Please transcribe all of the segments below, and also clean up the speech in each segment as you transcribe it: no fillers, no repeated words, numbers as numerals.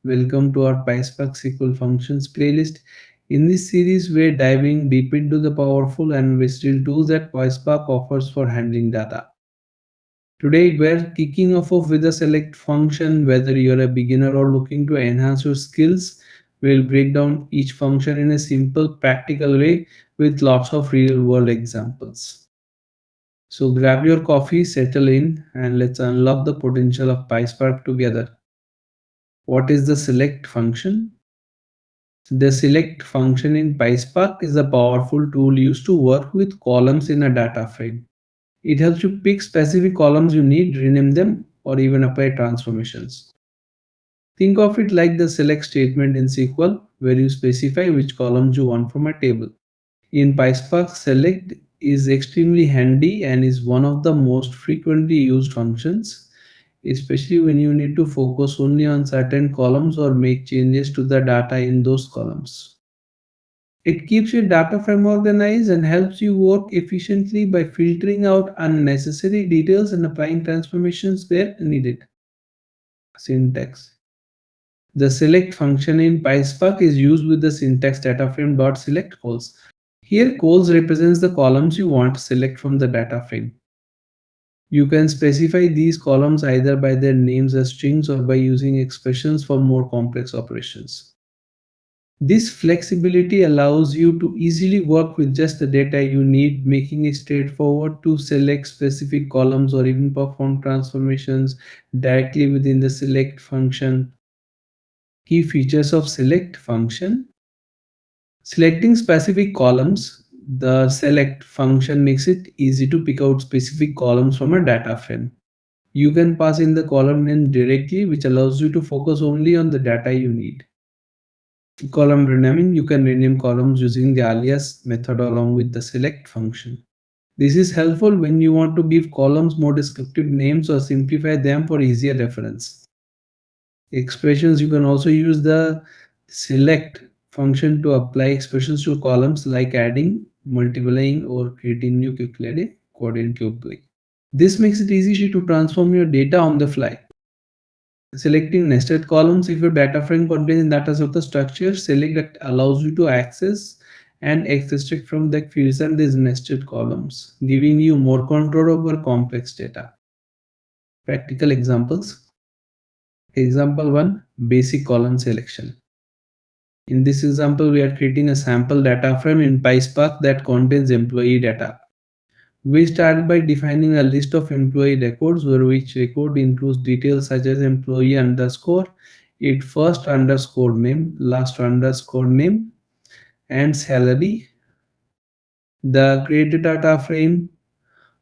Welcome to our PySpark SQL functions playlist. In this series, we're diving deep into the powerful and versatile tools that PySpark offers for handling data. Today, we're kicking off with a select function. Whether you're a beginner or looking to enhance your skills, we'll break down each function in a simple, practical way with lots of real-world examples. So grab your coffee, settle in, and let's unlock the potential of PySpark together. What is the select function? The select function in PySpark is a powerful tool used to work with columns in a data frame. It helps you pick specific columns you need, rename them, or even apply transformations. Think of it like the select statement in SQL, where you specify which columns you want from a table. In PySpark, select is extremely handy and is one of the most frequently used functions, especially when you need to focus only on certain columns or make changes to the data in those columns. It keeps your data frame organized and helps you work efficiently by filtering out unnecessary details and applying transformations where needed. Syntax. The select function in PySpark is used with the syntax DataFrame.select calls. Here, calls represents the columns you want to select from the data frame. You can specify these columns either by their names as strings or by using expressions for more complex operations. This flexibility allows you to easily work with just the data you need, making it straightforward to select specific columns or even perform transformations directly within the select function. Key features of select function. Selecting specific columns, the select function makes it easy to pick out specific columns from a data frame. You can pass in the column name directly, which allows you to focus only on the data you need. Column renaming, you can rename columns using the alias method along with the select function. This is helpful when you want to give columns more descriptive names or simplify them for easier reference. Expressions, you can also use the select function to apply expressions to columns like adding, multiplying, or creating new quickly coordinate cubely. This makes it easy to transform your data on the fly. Selecting nested columns, if your data frame contains data of the structure, select that allows you to access and extract from the fields and these nested columns, giving you more control over complex data. Practical examples. Example 1, basic column selection. In this example, we are creating a sample data frame in PySpark that contains employee data. We start by defining a list of employee records where each record includes details such as employee underscore, its first underscore name, last underscore name, and salary. The created data frame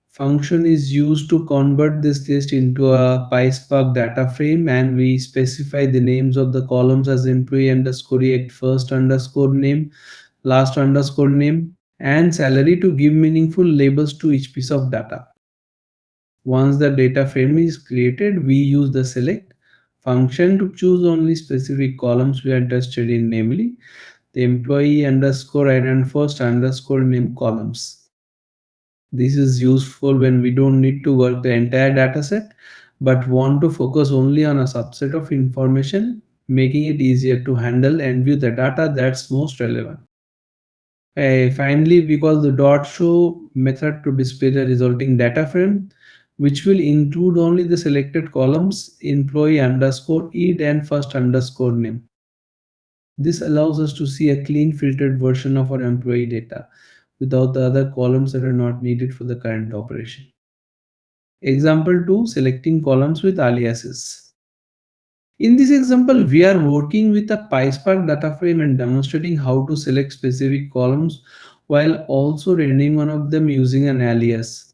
function is used to convert this list into a PySpark data frame, and we specify the names of the columns as employee underscore its first underscore name, last underscore name, and salary to give meaningful labels to each piece of data. Once the data frame is created, we use the select function to choose only specific columns we are interested in, namely the employee underscore and first underscore name columns. This is useful when we don't need to work the entire dataset but want to focus only on a subset of information, making it easier to handle and view the data that's most relevant. Finally, we call the dot show method to display the resulting data frame, which will include only the selected columns employee underscore id and first underscore name. This allows us to see a clean filtered version of our employee data without the other columns that are not needed for the current operation. Example 2, selecting columns with aliases. In this example, we are working with a PySpark data frame and demonstrating how to select specific columns while also rendering one of them using an alias.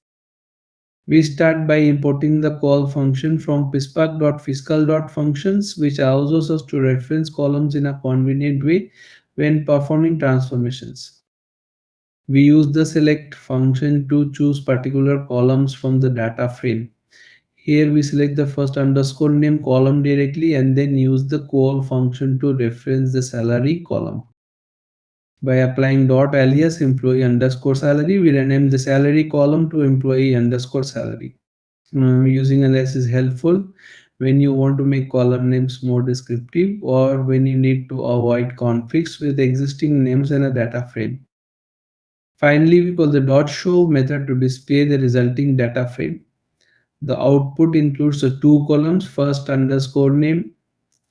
We start by importing the call function from PySpark.fiscal.functions, which allows us to reference columns in a convenient way when performing transformations. We use the select function to choose particular columns from the data frame. Here we select the first underscore name column directly and then use the call function to reference the salary column. By applying dot alias employee underscore salary, we rename the salary column to employee underscore salary. Using alias is helpful when you want to make column names more descriptive, or when you need to avoid conflicts with existing names in a data frame. Finally, we call the dot show method to display the resulting data frame. The output includes the two columns, first underscore name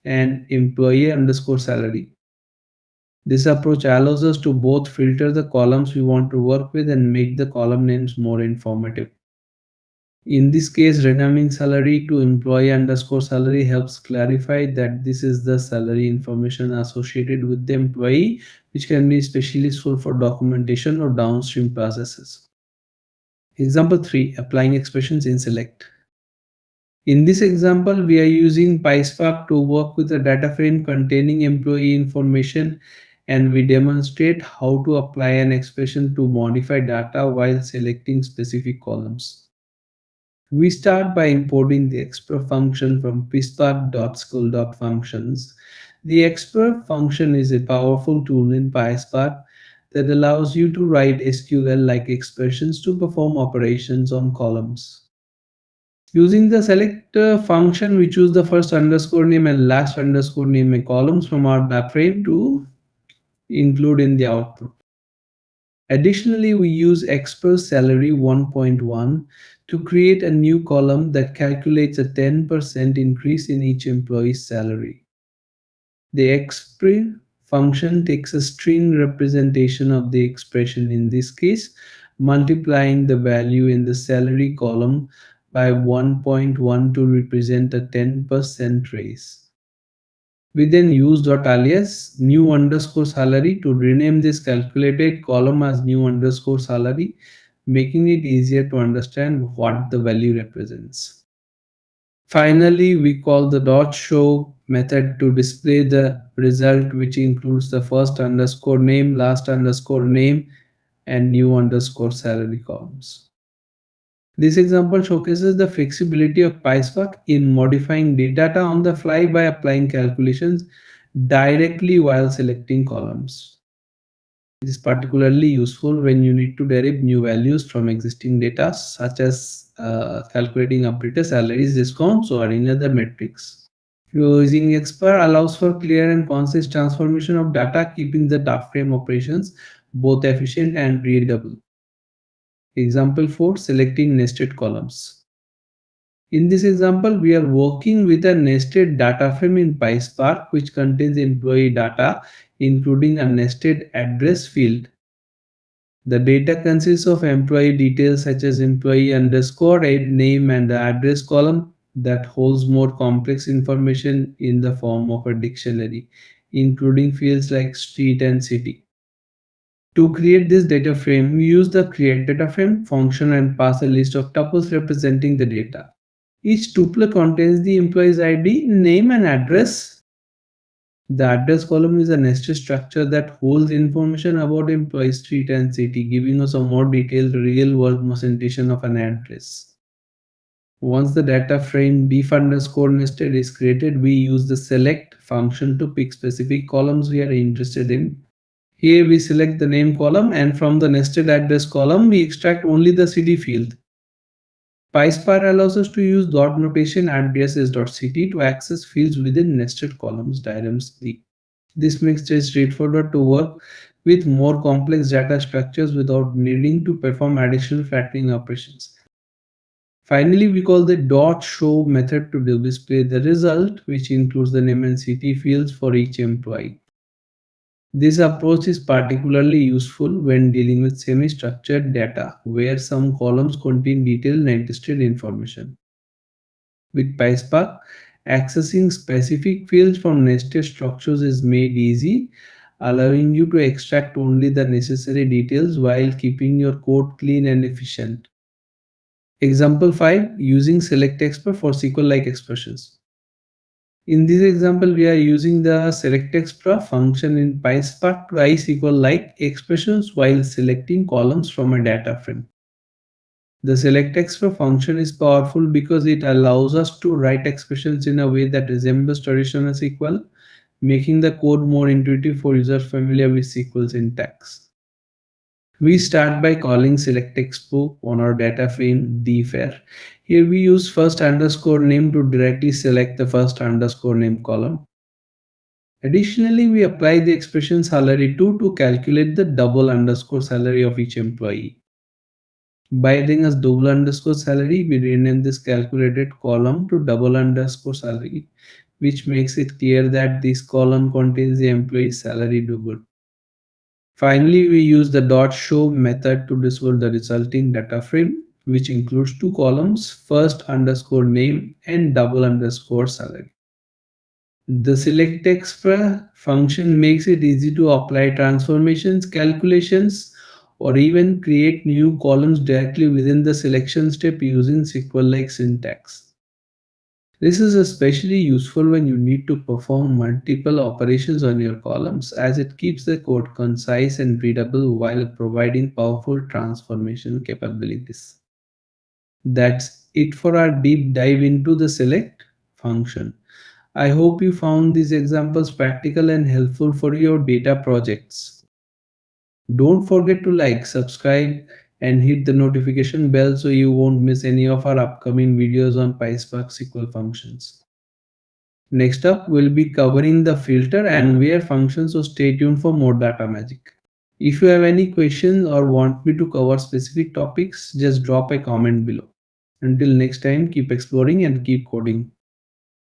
and employee underscore salary. This approach allows us to both filter the columns we want to work with and make the column names more informative. In this case, renaming salary to employee underscore salary helps clarify that this is the salary information associated with the employee, which can be especially useful for documentation or downstream processes. Example 3, applying expressions in select. In this example, we are using PySpark to work with a data frame containing employee information, and we demonstrate how to apply an expression to modify data while selecting specific columns. We start by importing the express function from PySpark.school.functions. The express function is a powerful tool in PySpark that allows you to write SQL-like expressions to perform operations on columns. Using the select function, we choose the first underscore name and last underscore name columns from our map frame to include in the output. Additionally, we use express salary 1.1 to create a new column that calculates a 10% increase in each employee's salary. The express function takes a string representation of the expression, in this case, multiplying the value in the salary column by 1.1 to represent a 10% raise. We then use .alias new underscore salary to rename this calculated column as new underscore salary, making it easier to understand what the value represents. Finally, we call the dot show method to display the result, which includes the first underscore name, last underscore name, and new underscore salary columns. This example showcases the flexibility of PySpark in modifying data on the fly by applying calculations directly while selecting columns. It is particularly useful when you need to derive new values from existing data, such as calculating operator salaries, discounts, or any other metrics. Using Expert allows for clear and concise transformation of data, keeping the DataFrame operations both efficient and readable. Example 4, selecting nested columns. In this example, we are working with a nested data frame in PySpark, which contains employee data, including a nested address field. The data consists of employee details such as employee underscore name and the address column that holds more complex information in the form of a dictionary, including fields like street and city. To create this data frame, we use the create data frame function and pass a list of tuples representing the data. Each tuple contains the employee's ID, name, and address. The address column is a nested structure that holds information about employee, street, and city, giving us a more detailed real-world representation of an address. Once the data frame beef underscore nested is created, we use the select function to pick specific columns we are interested in. Here we select the name column, and from the nested address column, we extract only the city field. PySpark allows us to use dot notation addresses.ct to access fields within nested columns dynamically. This makes it straightforward to work with more complex data structures without needing to perform additional factoring operations. Finally, we call the dot show method to display the result, which includes the name and city fields for each employee. This approach is particularly useful when dealing with semi-structured data, where some columns contain detailed nested information. With PySpark, accessing specific fields from nested structures is made easy, allowing you to extract only the necessary details while keeping your code clean and efficient. Example 5, using select expert for SQL-like expressions. In this example, we are using the selectExtra function in PySpark to write SQL-like expressions while selecting columns from a data frame. The selectExtra function is powerful because it allows us to write expressions in a way that resembles traditional SQL, making the code more intuitive for users familiar with SQL syntax. We start by calling selectExpo on our data frame dfr. Here we use first underscore name to directly select the first underscore name column. Additionally, we apply the expression salary to calculate the double underscore salary of each employee. By adding as double underscore salary, we rename this calculated column to double underscore salary, which makes it clear that this column contains the employee's salary double. Finally, we use the dot show method to display the resulting data frame, which includes two columns, first underscore name and double underscore salary. The select text function makes it easy to apply transformations, calculations, or even create new columns directly within the selection step using SQL-like syntax. This is especially useful when you need to perform multiple operations on your columns, as it keeps the code concise and readable while providing powerful transformation capabilities. That's it for our deep dive into the select function. I hope you found these examples practical and helpful for your data projects. Don't forget to like, subscribe, and hit the notification bell so you won't miss any of our upcoming videos on PySpark SQL functions. Next up, we'll be covering the filter and where functions, so stay tuned for more data magic. If you have any questions or want me to cover specific topics, just drop a comment below. Until next time, keep exploring and keep coding.